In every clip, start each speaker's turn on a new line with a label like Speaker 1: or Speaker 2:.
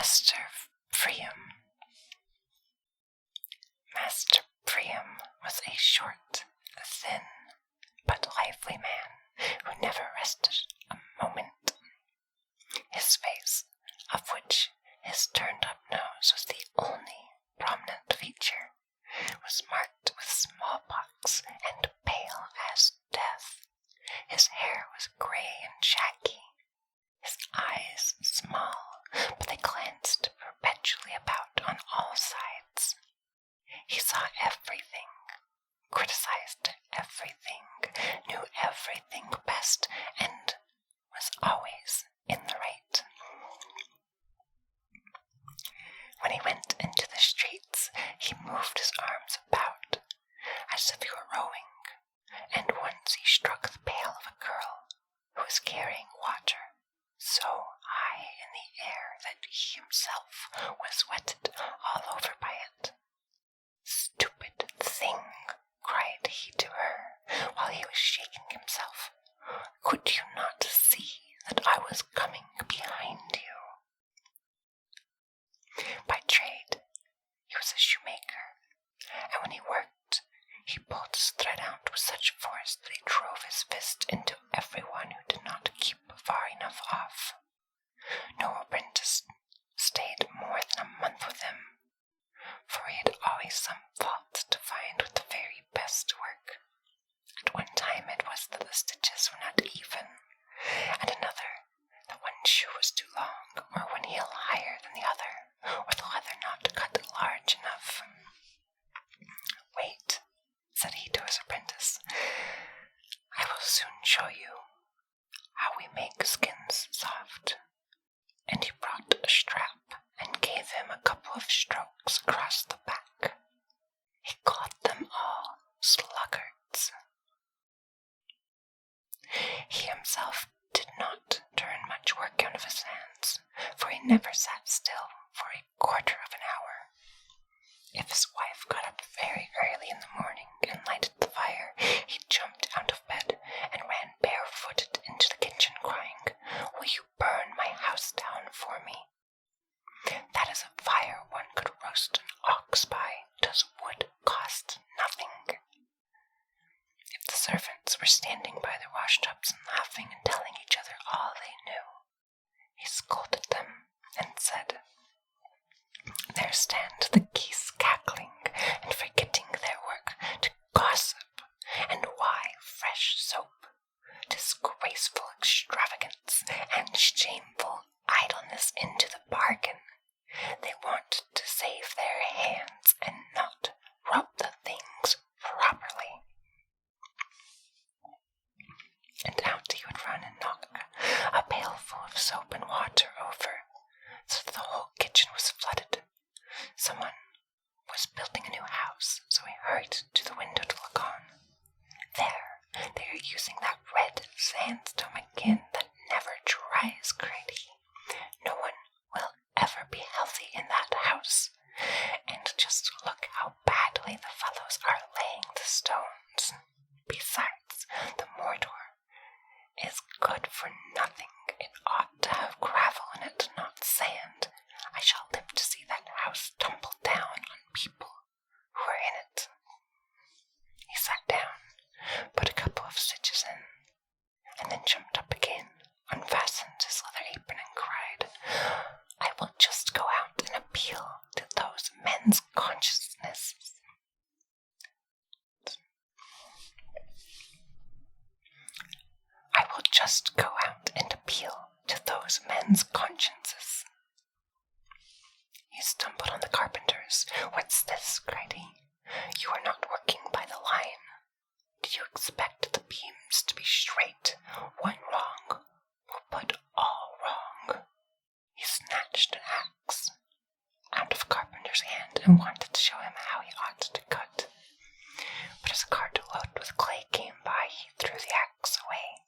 Speaker 1: Master Pfriem. Master Pfriem was a short, thin, but lively man who never rested a moment. His face, of which his turned-up nose was the only prominent feature, was marked with smallpox and pale as death. His hair was gray and shaggy, his eyes small, but they glanced perpetually about on all sides. He saw everything, criticized everything, knew everything best, and was always in the right. When he went into the streets, he moved his arms about, as if he were rowing, and once he struck the pail of a girl who was carrying water so high in the air that he himself was wetted all over by it. "Stupid thing," cried he to her, while he was shaking himself. "Could you not see that I was coming behind you?" By trade, he was a shoemaker, and when he worked, he pulled his thread out with such force that he drove his fist into everyone who did not keep far enough off. No apprentice stayed more than a month with him, for he had always some fault to find with the very best work. At one time it was that the stitches were not even, and another that one shoe was too long, or one heel higher than the other, or the leather not cut large enough. "Wait," said he to his apprentice, "I will soon show you how we make skins soft." And he brought a strap and gave him a couple of strokes across the back. He called them all sluggards. He himself did not turn much work out of his hands, for he never sat still for a quarter of an hour. If his wife got up very early in the morning and lighted the fire, he jumped out of bed and ran barefooted into the kitchen, crying, "Will you burn my house down for me? That is a fire one could roast an ox by. Does wood cost nothing?" If the servants were standing by their washtubs and laughing and telling each other all they knew, he scolded them and said, "There stand the geese cackling and forgetting their work to gossip, and why fresh soap? Disgraceful extravagance and shameful idleness into the bargain. They want to save their hands and not rub the things properly." And out he would run and knock a pailful of soap and water over, so that the whole kitchen was flooded. Someone was building a new house, so he hurried to the window to look on. "There, they are using that red sandstone again that never dries," cried he. "No one will ever be healthy in that house. And just look how badly the fellows are laying the stones. Besides, the mortar is good for nothing. It ought to have gravel in it, not sand. I shall live to see that house tumble down on people who are in it." He sat down, put a couple of stitches in, and then jumped up again, unfastened his leather apron, and cried, "I will just go out and appeal to those men's consciences." "I will just go out and appeal to those men's consciences." He stumbled on the carpenters. "What's this?" cried he. "You are not working by the line. Do you expect the beams to be straight? One wrong will put all wrong." He snatched an axe out of a carpenter's hand and wanted to show him how he ought to cut. But as a cart loaded with clay came by, he threw the axe away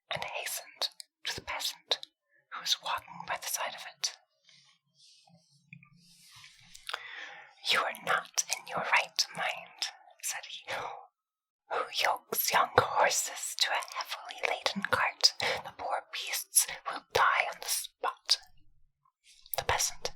Speaker 1: and hastened to the peasant who was walking by the side of it. "You are not in your right mind," said he. "Who yokes young horses to a heavily laden cart? The poor beasts will die on the spot." The peasant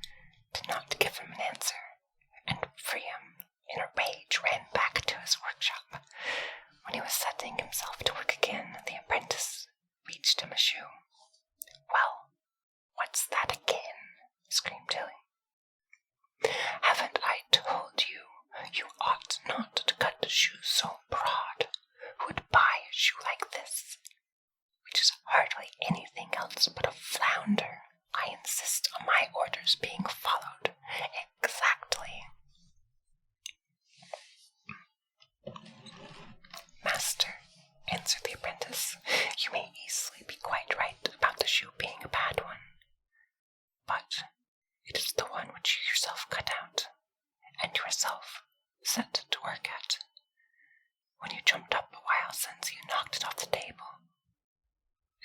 Speaker 1: It is the one which you yourself cut out, and yourself set to work at. When you jumped up a while since, you knocked it off the table,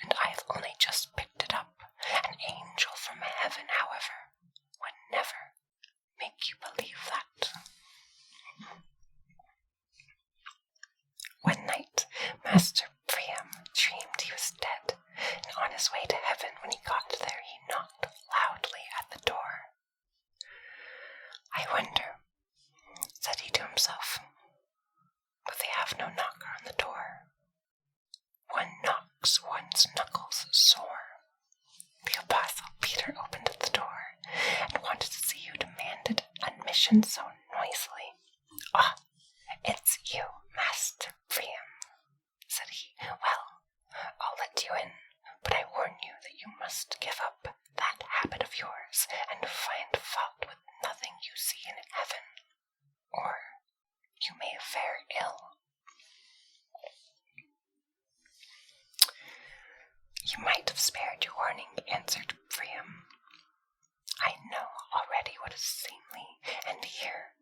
Speaker 1: and I have only just picked it up. An angel from heaven, however, would never make you believe that. One night, Master Pfriem dreamed he was dead, and on his way to heaven, when he got there, he knocked loudly at the door. I wonder, said he to himself, but they have no knocker on the door. One knocks, one's knuckles sore. The Apostle Peter opened the door, and wanted to see who demanded admission so noisily. Ah, it's you, Master Pfriem, said he. Well, I'll let you in, but I warn you that you must give up that habit of yours and find fault with nothing you see in heaven, or you may fare ill. You might have spared your warning, answered Pfriem. I know already what is seemly, and here,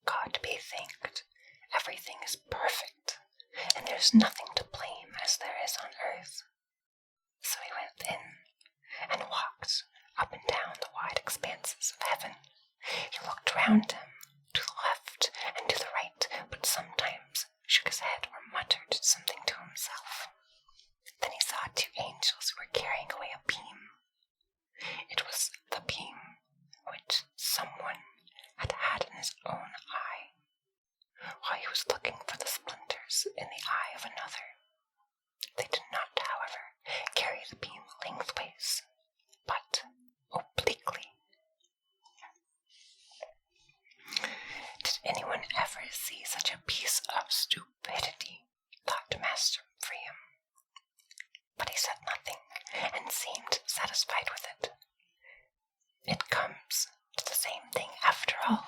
Speaker 1: God be thanked, everything is perfect, and there's nothing to blame as there is on earth. So he went in, and walked up and down the wide expanses of heaven. He looked round him, to the left and to the right, but sometimes shook his head or muttered something to himself. Then he saw two angels who were carrying away a beam. It was the beam which someone had had in his own eye, while he was looking for the splinters in the eye of another. They did not, however, carry the beam lengthways, but obliquely. Did anyone ever see such a piece of stupidity? Thought Master Pfriem. But he said nothing, and seemed satisfied with it. It comes to the same thing after all.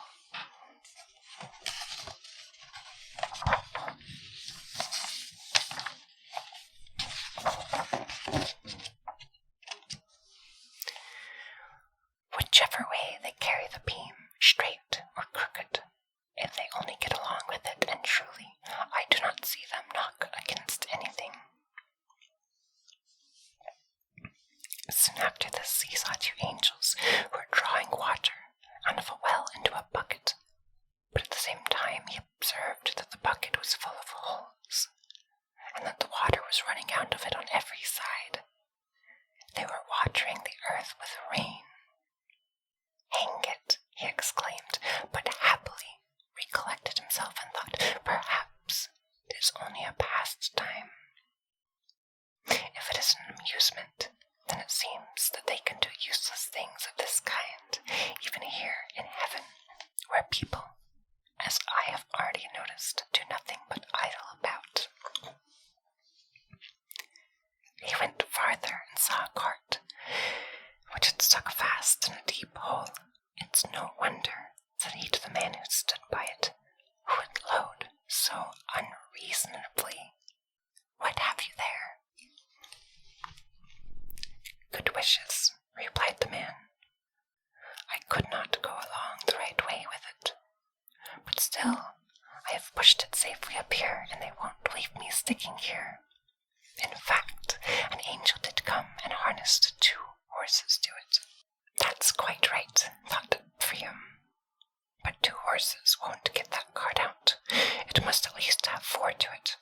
Speaker 1: Whichever way they carry the beam, straight or crooked, if they only get along with it, and truly, I do not see them knock against anything. Soon after this, he saw two angels who were drawing water out of a well into a bucket, but at the same time he observed that the bucket was full of holes, and that the water was running out of it on every side. They were watering the earth with rain. Hang it, he exclaimed, but happily recollected himself and thought, perhaps it is only a pastime. If it is an amusement, then it seems that they can do useless things of this kind, even here in heaven, where people, as I have already noticed, do nothing but idle about. He went farther and saw a cart, which had stuck fast in a deep hole. It's no wonder, said he to the man who stood by it, who would load so unreasonably. What have you there? Good wishes, replied the man. I could not go along the right way with it, but still I have pushed it safely up here, and they won't leave me sticking here. In fact, an angel did come and harnessed 2 horses to it. That's quite right, thought Pfriem. But 2 horses won't get that cart out. It must at least have 4 to it.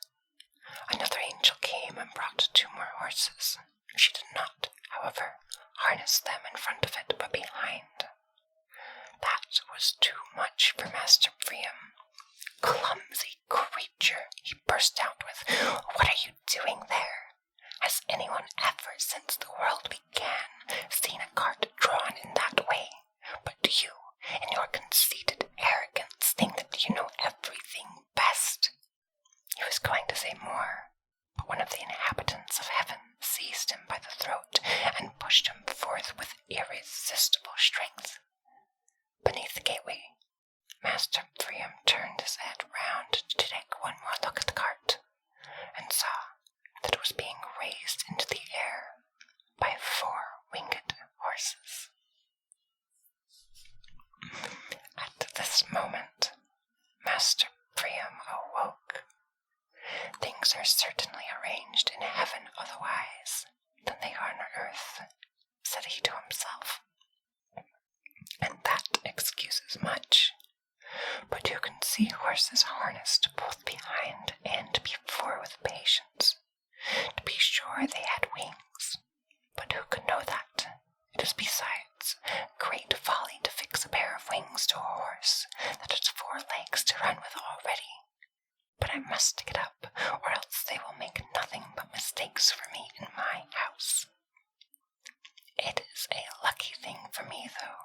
Speaker 1: Another angel came and brought 2 more horses. She did not, however, harness them in front of it, but behind. That was too much for Master Pfriem. Clumsy creature, he burst out with. What are you doing there? Has anyone ever since the world began seen a cart drawn in that way? But do you, in your conceited arrogance, think that you know everything best? He was going to say more, but one of the inhabitants of heaven seized him by the throat and pushed him forth with irresistible strength. Beneath the gateway, Master Pfriem turned his head round to take one more look at the cart, and saw that it was being raised into the air by 4 winged horses. this moment, Master Pfriem awoke. Things are certainly arranged in heaven otherwise than they are on earth, said he to himself, and that excuses much. But who can see horses harnessed both behind and before with patience? To be sure they had wings, but who could know that? It is besides great folly to fix a pair of wings to a horse that has 4 legs to run with already. But I must get up, or else they will make nothing but mistakes for me in my house. It is a lucky thing for me, though,